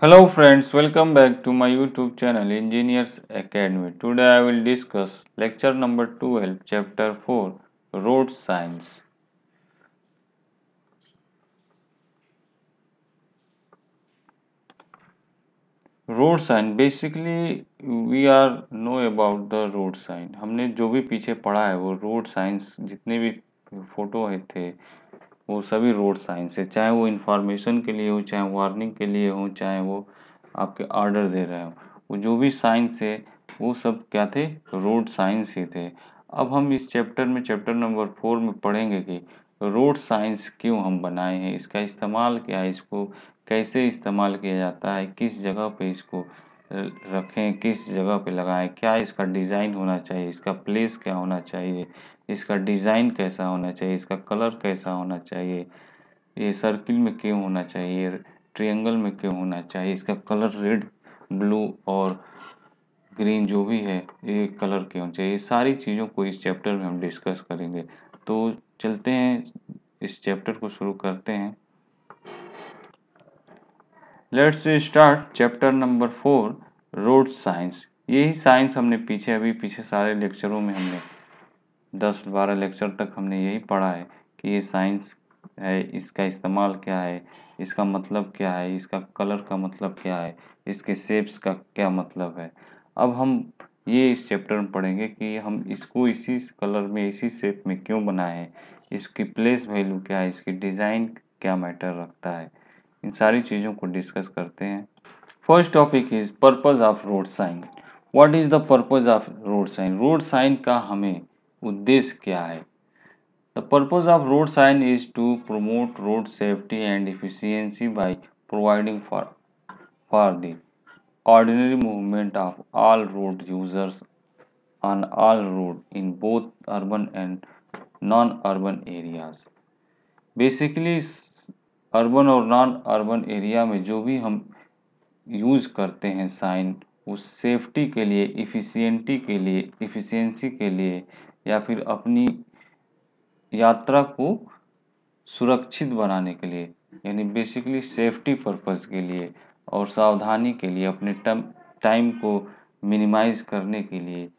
Hello friends, welcome back to my YouTube channel Engineers Academy. Today I will discuss lecture number 12, chapter 4, Road Signs. Road sign basically we are know about the road sign. हमने जो भी पीछे पढ़ा है वो road science जितने भी photo है थे वो सभी रोड साइंस है, चाहे वो इंफॉर्मेशन के लिए हो, चाहे वार्निंग के लिए हो, चाहे वो आपके ऑर्डर दे रहे हो। वो जो भी साइंस है वो सब क्या थे, रोड साइंस ही थे। अब हम इस चैप्टर में चैप्टर नंबर 4 में पढ़ेंगे कि रोड साइंस क्यों हम बनाए हैं, इसका इस्तेमाल क्या है, इसको कैसे इस्तेमाल किया जाता है, किस जगह पे इसको रखें, किस जगह पे लगाएं, क्या इसका डिज़ाइन होना चाहिए, इसका प्लेस क्या होना चाहिए, इसका डिज़ाइन कैसा होना चाहिए, इसका कलर कैसा होना चाहिए, ये सर्किल में क्यों होना चाहिए, ट्रायंगल में क्यों होना चाहिए, इसका कलर रेड, ब्लू और ग्रीन जो भी है ये कलर क्यों चाहिए। ये सारी चीज़ों को इस चैप्टर में हम डिस्कस करेंगे। तो चलते हैं, इस चैप्टर को शुरू करते हैं। Let's start chapter number 4, road science. यही साइंस हमने पीछे सारे लेक्चरों में हमने 10-12 लेक्चर तक हमने यही पढ़ा है कि ये साइंस है, इसका इस्तेमाल क्या है, इसका मतलब क्या है, इसका कलर का मतलब क्या है, इसके शेप्स का क्या मतलब है। अब हम ये इस चैप्टर में पढ़ेंगे कि हम इसको इसी कलर में इसी शेप में क्यों बनाए हैं, इसकी प्लेस वैल्यू क्या है, इसकी डिज़ाइन क्या मैटर रखता है। इन सारी चीज़ों को डिस्कस करते हैं। First topic is purpose of road sign. What is the purpose of road sign? Road sign का हमें उद्देश्य क्या है? The purpose of road sign is to promote road safety and efficiency by providing for the ordinary movement of all road users on all road in both urban and non-urban areas। Basically urban और non urban area में जो भी हम use करते हैं sign, उस safety के लिए, इफ़िशियंसी के लिए या फिर अपनी यात्रा को सुरक्षित बनाने के लिए, यानी बेसिकली सेफ्टी पर्पस के लिए और सावधानी के लिए, अपने टाइम को मिनिमाइज़ करने के लिए,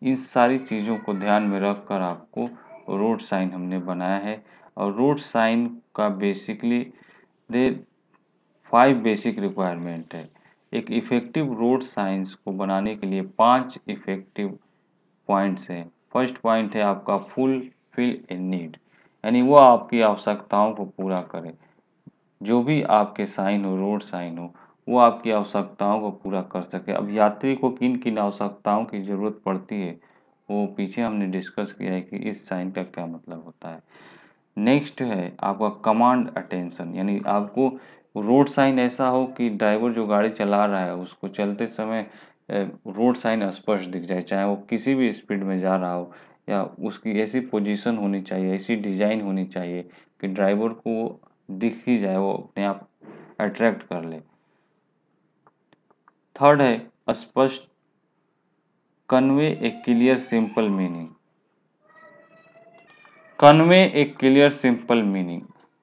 इन सारी चीज़ों को ध्यान में रख कर आपको रोड साइन हमने बनाया है। और रोड साइन का बेसिकली दे 5 बेसिक रिक्वायरमेंट है। एक इफ़ेक्टिव रोड साइंस को बनाने के लिए 5 इफ़ेक्टिव पॉइंट्स हैं। फर्स्ट पॉइंट है आपका फुलफिल ए नीड, यानी वो आपकी आवश्यकताओं को पूरा करे। जो भी आपके साइन हो, रोड साइन हो, वो आपकी आवश्यकताओं को पूरा कर सके। अब यात्री को किन किन आवश्यकताओं की ज़रूरत पड़ती है वो पीछे हमने डिस्कस किया है कि इस साइन का क्या मतलब होता है। नेक्स्ट है आपका कमांड अटेंशन, यानी आपको रोड साइन ऐसा हो कि ड्राइवर जो गाड़ी चला रहा है उसको चलते समय रोड साइन स्पष्ट दिख जाए, चाहे वो किसी भी स्पीड में जा रहा हो, या उसकी ऐसी पोजीशन होनी चाहिए, ऐसी डिज़ाइन होनी चाहिए कि ड्राइवर को दिख ही जाए, वो अपने आप अट्रैक्ट कर ले। थर्ड है स्पष्ट, कन्वे ए क्लियर सिंपल मीनिंग। कन्वे एक क्लियर सिंपल मीनिंग,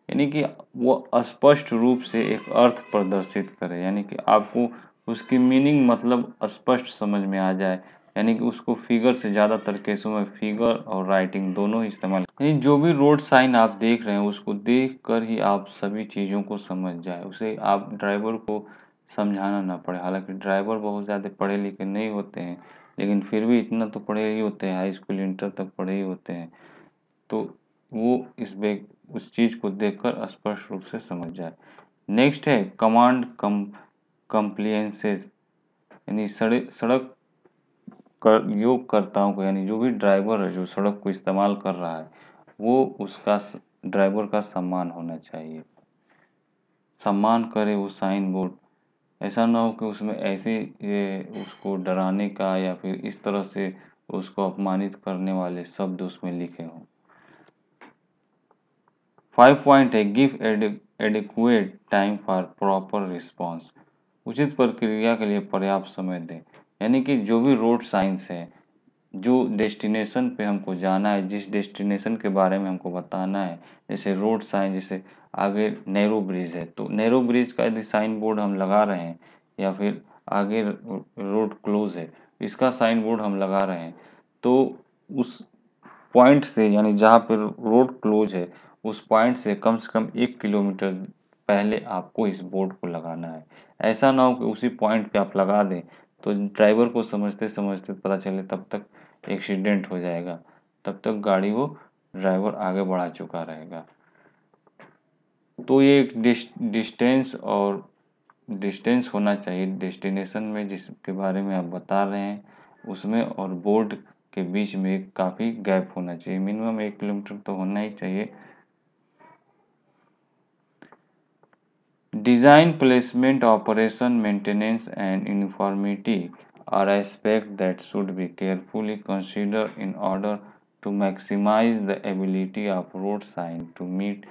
यानी कि वो स्पष्ट रूप से एक अर्थ प्रदर्शित करे, यानी कि आपको उसकी मीनिंग मतलब स्पष्ट समझ में आ जाए। यानी कि उसको फिगर से, ज़्यादातर केसों में फिगर और राइटिंग दोनों ही इस्तेमाल, यानी जो भी रोड साइन आप देख रहे हैं उसको देख कर ही आप सभी चीज़ों को समझ जाए, उसे आप ड्राइवर को समझाना ना पड़े। हालांकि ड्राइवर बहुत ज़्यादा पढ़े लिखे नहीं होते हैं, लेकिन फिर भी इतना तो पढ़े ही होते हैं, हाई स्कूल इंटर तक पढ़े ही होते हैं, तो वो उस चीज़ को देखकर स्पष्ट रूप से समझ जाए। नेक्स्ट है कमांड कंप्लियंसेस, यानी सड़क कर योगकर्ताओं को, यानी जो भी ड्राइवर है जो सड़क को इस्तेमाल कर रहा है वो उसका ड्राइवर का सम्मान होना चाहिए, सम्मान करे वो साइन बोर्ड। ऐसा ना हो कि उसमें ऐसे ये उसको डराने का या फिर इस तरह से उसको अपमानित करने वाले शब्द उसमें लिखे हों। 5 पॉइंट है give adequate time for proper response, उचित प्रक्रिया के लिए पर्याप्त समय दें। यानी कि जो भी रोड साइंस है जो डेस्टिनेशन पे हमको जाना है, जिस डेस्टिनेशन के बारे में हमको बताना है, जैसे रोड साइन, जैसे आगे नैरो ब्रिज है तो नैरो ब्रिज का यदि साइन बोर्ड हम लगा रहे हैं, या फिर आगे रोड क्लोज है इसका साइन बोर्ड हम लगा रहे हैं, तो उस पॉइंट से, यानी जहाँ पर रोड क्लोज है उस पॉइंट से कम 1 किलोमीटर पहले आपको इस बोर्ड को लगाना है। ऐसा ना हो कि उसी पॉइंट पे आप लगा दें तो ड्राइवर को समझते समझते पता चले तब तक एक्सीडेंट हो जाएगा, तब तक गाड़ी वो ड्राइवर आगे बढ़ा चुका रहेगा। तो ये एक डिस्टेंस होना चाहिए डेस्टिनेशन में जिसके बारे में आप बता रहे हैं उसमें, और बोर्ड के बीच में काफ़ी गैप होना चाहिए, मिनिमम 1 किलोमीटर तो होना ही चाहिए। Design, placement, operation, maintenance, and uniformity are aspects that should be carefully considered in order to maximize the ability of road sign to meet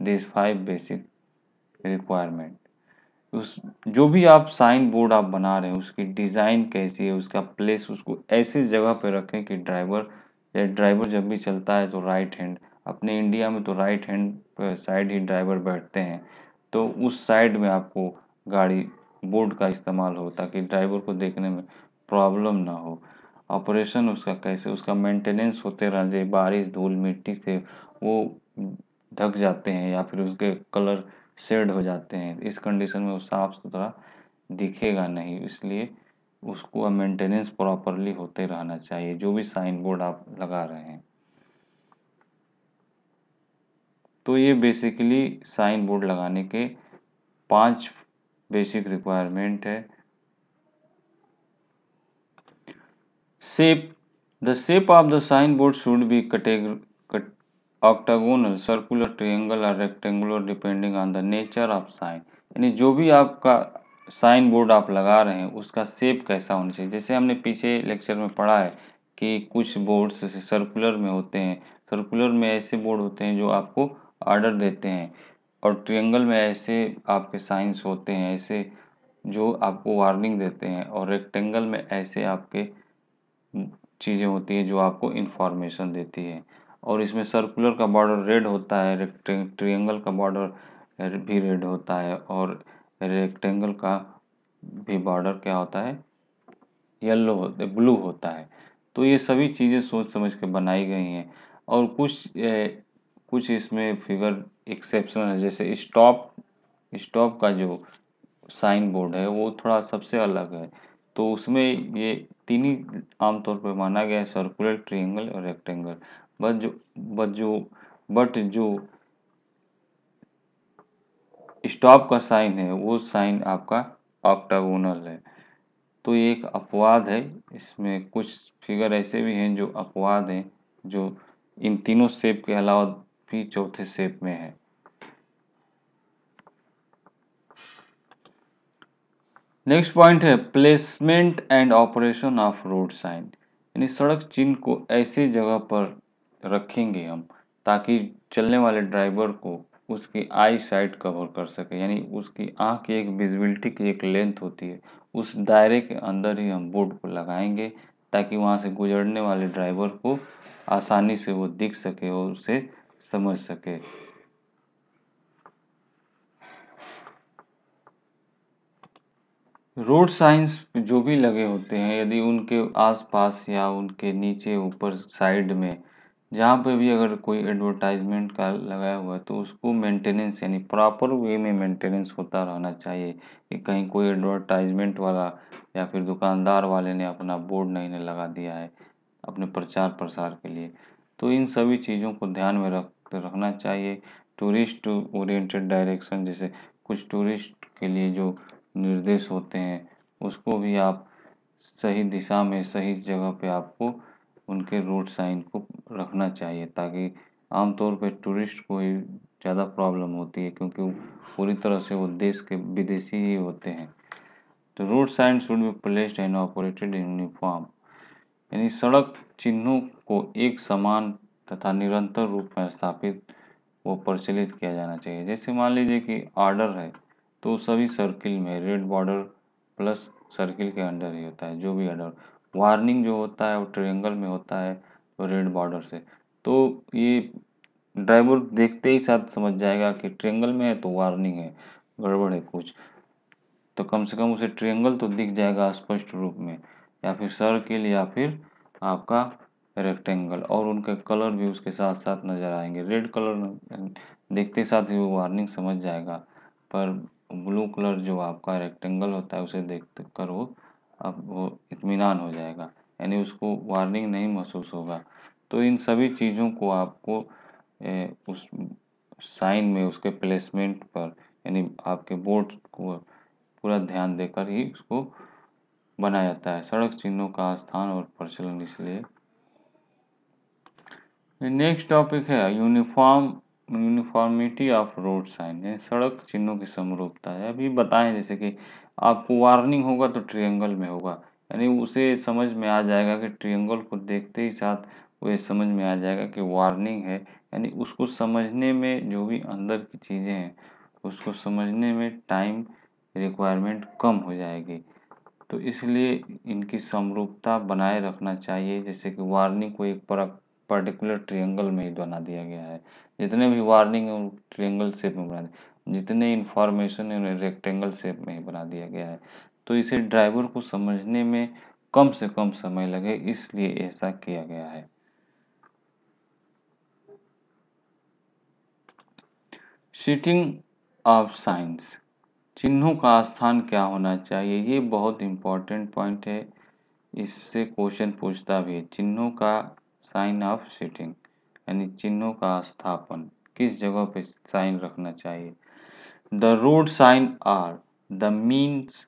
these 5 basic requirements. उस जो भी आप साइन बोर्ड आप बना रहे हैं उसकी डिज़ाइन कैसी है, उसका प्लेस, उसको ऐसी जगह पे रखें कि ड्राइवर जब भी चलता है तो राइट हैंड, अपने इंडिया में तो राइट हैंड साइड ही ड्राइवर बैठते हैं, तो उस साइड में आपको गाड़ी बोर्ड का इस्तेमाल हो ताकि ड्राइवर को देखने में प्रॉब्लम ना हो। ऑपरेशन उसका कैसे, उसका मेंटेनेंस होते रहना चाहिए, बारिश धूल मिट्टी से वो ढक जाते हैं या फिर उसके कलर शेड हो जाते हैं, इस कंडीशन में वो साफ सुथरा दिखेगा नहीं, इसलिए उसको मेंटेनेंस प्रॉपरली होते रहना चाहिए जो भी साइन बोर्ड आप लगा रहे हैं। तो ये बेसिकली साइन बोर्ड लगाने के 5 बेसिक रिक्वायरमेंट है। Shape, the shape of the sign board should be octagonal, circular, triangle और rectangular depending on the nature of sign, यानी जो भी आपका साइन बोर्ड आप लगा रहे हैं उसका शेप कैसा होना चाहिए। जैसे हमने पीछे लेक्चर में पढ़ा है कि कुछ बोर्ड्स सर्कुलर में होते हैं, सर्कुलर में ऐसे बोर्ड होते हैं जो आपको ऑर्डर देते हैं, और ट्रायंगल में ऐसे आपके साइंस होते हैं ऐसे जो आपको वार्निंग देते हैं, और रेक्टेंगल में ऐसे आपके चीज़ें होती हैं जो आपको इन्फॉर्मेशन देती है। और इसमें सर्कुलर का बॉर्डर रेड होता है, ट्रायंगल का बॉर्डर भी रेड होता है, और रेक्टेंगल का भी बॉर्डर क्या होता है, येलो ब्लू होता है। तो ये सभी चीज़ें सोच समझ के बनाई गई हैं, और कुछ इसमें फिगर एक्सेप्शनल है, जैसे स्टॉप स्टॉप का जो साइन बोर्ड है वो थोड़ा सबसे अलग है, तो उसमें ये तीन ही आमतौर पर माना गया है, सर्कुलर, ट्रायंगल और रेक्टेंगल। बट जो बट जो बट जो स्टॉप का साइन है वो साइन आपका ऑक्टागोनल है। तो ये एक अपवाद है, इसमें कुछ फिगर ऐसे भी हैं जो अपवाद हैं, जो इन तीनों शेप के अलावा भी चौथे शेप में है। नेक्स्ट पॉइंट है placement and operation of road sign, यानी सड़क चिन्ह को ऐसी जगह पर रखेंगे हम ताकि चलने वाले ड्राइवर को उसकी आई साइट कवर कर सके, यानी उसकी आँख की एक विजिबिलिटी की एक लेंथ होती है, उस दायरे के अंदर ही हम बोर्ड को लगाएंगे ताकि वहाँ से गुजरने वाले ड्राइवर को आसानी से वो दिख सके और उसे समझ सके। रोड साइंस जो भी लगे होते हैं यदि उनके आसपास या उनके नीचे ऊपर साइड में जहाँ पे भी अगर कोई एडवर्टाइजमेंट का लगाया हुआ है तो उसको मेंटेनेंस यानी प्रॉपर वे में मेंटेनेंस होता रहना चाहिए, कि कहीं कोई एडवर्टाइजमेंट वाला या फिर दुकानदार वाले ने अपना बोर्ड नहीं लगा दिया है अपने प्रचार प्रसार के लिए। तो इन सभी चीज़ों को ध्यान में रखना चाहिए। टूरिस्ट ओरिएंटेड डायरेक्शन, जैसे कुछ टूरिस्ट के लिए जो निर्देश होते हैं उसको भी आप सही दिशा में सही जगह पे आपको उनके रोड साइन को रखना चाहिए, ताकि आमतौर पे टूरिस्ट को ही ज़्यादा प्रॉब्लम होती है क्योंकि वो पूरी तरह से वो देश के विदेशी ही होते हैं। तो road sign should be placed and operated in uniform, यानी सड़क चिन्हों को एक समान तथा निरंतर रूप में स्थापित व प्रचलित किया जाना चाहिए। जैसे मान लीजिए कि ऑर्डर है तो सभी सर्किल में रेड बॉर्डर प्लस सर्किल के अंडर ही होता है, जो भी ऑर्डर वार्निंग जो होता है वो ट्रायंगल में होता है, तो रेड बॉर्डर से। तो ये ड्राइवर देखते ही साथ समझ जाएगा कि ट्रायंगल में है तो वार्निंग है, गड़बड़ है कुछ। तो कम से कम उसे ट्रायंगल तो दिख जाएगा स्पष्ट रूप में, या फिर सर्किल या फिर आपका रेक्टेंगल, और उनके कलर भी उसके साथ साथ नज़र आएंगे। रेड कलर देखते साथ ही वो वार्निंग समझ जाएगा, पर ब्लू कलर जो आपका रेक्टेंगल होता है उसे देख कर वो इत्मीनान हो जाएगा, यानी उसको वार्निंग नहीं महसूस होगा। तो इन सभी चीज़ों को आपको उस साइन में उसके प्लेसमेंट पर, यानी आपके बोर्ड को पूरा ध्यान देकर ही उसको बनाया जाता है। सड़क चिन्हों का स्थान और प्रचलन। इसलिए नेक्स्ट टॉपिक है यूनिफॉर्मिटी ऑफ रोड साइन, यानी सड़क चिन्हों की समरूपता है। अभी बताएं जैसे कि आपको वार्निंग होगा तो ट्रायंगल में होगा, यानी उसे समझ में आ जाएगा कि ट्रायंगल को देखते ही साथ वो समझ में आ जाएगा कि वार्निंग है, यानी उसको समझने में जो भी अंदर की चीज़ें हैं उसको समझने में टाइम रिक्वायरमेंट कम हो जाएगी। तो इसलिए इनकी समरूपता बनाए रखना चाहिए। जैसे कि वार्निंग को एक पर्टिकुलर ट्रायंगल में ही बना दिया गया है, जितने भी वार्निंग है ट्रायंगल शेप में बना दिया, जितने इंफॉर्मेशन है उन्हें रेक्टेंगल शेप में ही बना दिया गया है। तो इसे ड्राइवर को समझने में कम से कम समय लगे, इसलिए ऐसा किया गया है। सीटिंग ऑफ साइंस, चिन्हों का स्थान क्या होना चाहिए, ये बहुत इम्पोर्टेंट पॉइंट है। इससे क्वेश्चन पूछता भी है, चिन्हों का साइन ऑफ सीटिंग, यानी चिन्हों का स्थापन किस जगह पे साइन रखना चाहिए। The road sign are the means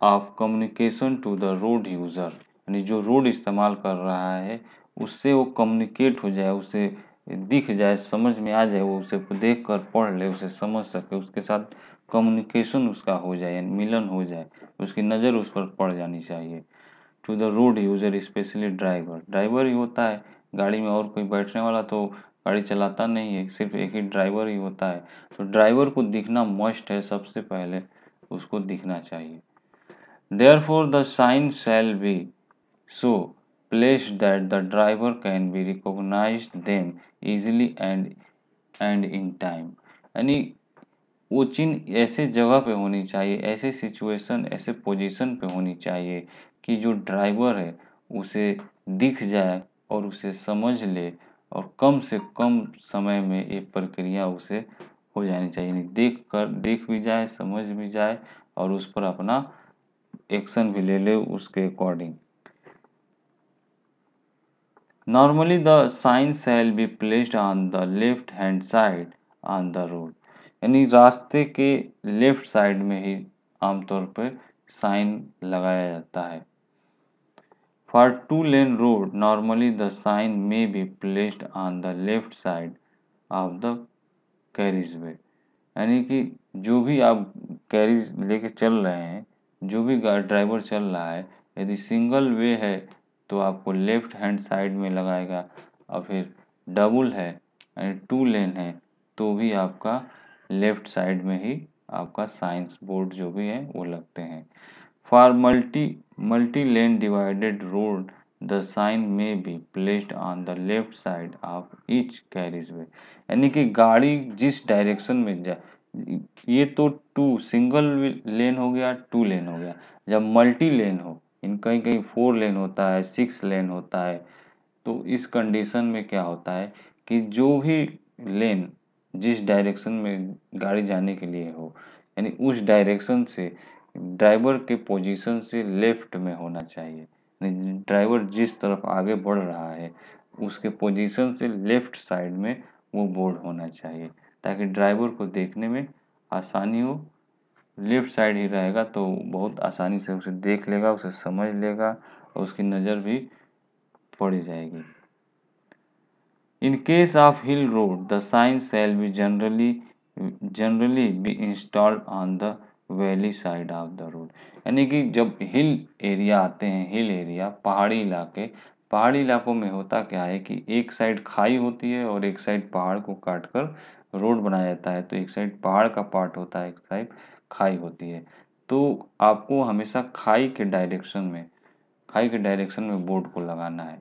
of communication to the road user, यानी जो रोड इस्तेमाल कर रहा है उससे वो कम्युनिकेट हो जाए, उसे दिख जाए, समझ में आ जाए, वो उसे देख कर पढ़ ले, उसे समझ सके, उसके साथ कम्युनिकेशन उसका हो जाए, यानी मिलन हो जाए, उसकी नज़र उस पर पड़ जानी चाहिए। To the road user specially driver, driver ही होता है गाड़ी में, और कोई बैठने वाला तो गाड़ी चलाता नहीं है, सिर्फ एक ही ड्राइवर ही होता है। तो ड्राइवर को दिखना मस्ट है, सबसे पहले उसको दिखना चाहिए। Therefore, the sign shall be so placed that the driver can be recognized them easily and in time, यानी वो चिन्ह ऐसे जगह पे होनी चाहिए, ऐसे सिचुएशन, ऐसे पोजीशन पे होनी चाहिए कि जो ड्राइवर है उसे दिख जाए और उसे समझ ले, और कम से कम समय में ये प्रक्रिया उसे हो जानी चाहिए। देख भी जाए, समझ भी जाए, और उस पर अपना एक्शन भी ले ले उसके according. Normally the sign shall be placed on the left hand side on the road, यानी रास्ते के लेफ्ट साइड में ही आमतौर पर साइन लगाया जाता है। For two lane road normally the sign may be placed on the left side of the carriageway, यानी कि जो भी आप कैरिज लेके चल रहे हैं, जो भी ड्राइवर चल रहा है, यदि सिंगल वे है तो आपको लेफ्ट हैंड साइड में लगाएगा, और फिर डबल है यानी टू लेन है तो भी आपका लेफ्ट साइड में ही आपका साइंस बोर्ड जो भी है वो लगते हैं। For multi lane divided road the sign may be placed on the left side of each carriageway, यानी कि गाड़ी जिस डायरेक्शन में जा, ये तो टू सिंगल लेन हो गया, टू लेन हो गया। जब मल्टी लेन हो, इन कहीं कहीं 4 लेन होता है, 6 लेन होता है, तो इस कंडीशन में क्या होता है कि जो भी लेन जिस डायरेक्शन में गाड़ी जाने के लिए हो, यानी उस डायरेक्शन से ड्राइवर के पोजीशन से लेफ्ट में होना चाहिए, ड्राइवर जिस तरफ आगे बढ़ रहा है उसके पोजीशन से लेफ्ट साइड में वो बोर्ड होना चाहिए, ताकि ड्राइवर को देखने में आसानी हो। लेफ्ट साइड ही रहेगा तो बहुत आसानी से उसे देख लेगा, उसे समझ लेगा, और उसकी नज़र भी पड़ जाएगी। In case of hill road, the sign shall be generally be installed on the valley side of the road, यानी कि जब हिल एरिया आते हैं, हिल एरिया पहाड़ी इलाकों में होता क्या है कि एक साइड खाई होती है और एक साइड पहाड़ को काट कर रोड बनाया जाता है, तो एक साइड पहाड़ का पार्ट होता है, एक साइड खाई होती है। तो आपको हमेशा खाई के डायरेक्शन में बोर्ड को लगाना है।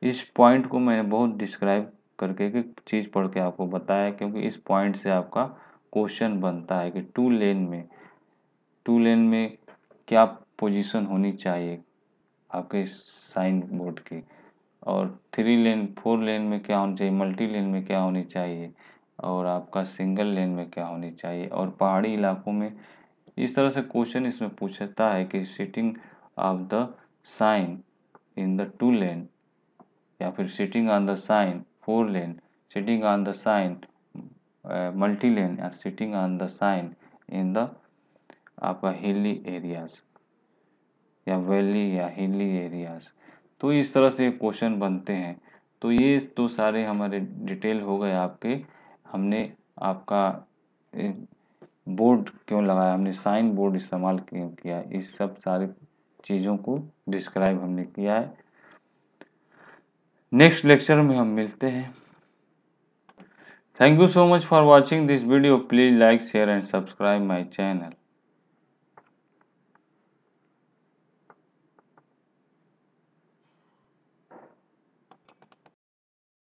इस पॉइंट को मैंने बहुत डिस्क्राइब करके एक चीज़ पढ़ के आपको बताया, क्योंकि इस पॉइंट से आपका क्वेश्चन बनता है कि टू लेन में क्या पोजीशन होनी चाहिए आपके साइन बोर्ड की, और 3 लेन 4 लेन में क्या होनी चाहिए, मल्टी लेन में क्या होनी चाहिए, और आपका सिंगल लेन में क्या होनी चाहिए। और पहाड़ी इलाकों में इस तरह से क्वेश्चन इसमें पूछता है कि sitting of the sign in the 2 lane, या फिर sitting on the sign 4 lane, sitting on the sign multi lane, या sitting on the sign in the आपका हिली एरियाज या वैली या हिली एरियाज। तो इस तरह से क्वेश्चन बनते हैं। तो ये तो सारे हमारे डिटेल हो गए आपके। हमने आपका बोर्ड क्यों लगाया, हमने साइन बोर्ड इस्तेमाल क्यों किया, इस सब सारे चीज़ों को डिस्क्राइब हमने किया है। नेक्स्ट लेक्चर में हम मिलते हैं। Thank you so much for watching this video. Please like, share and subscribe my channel.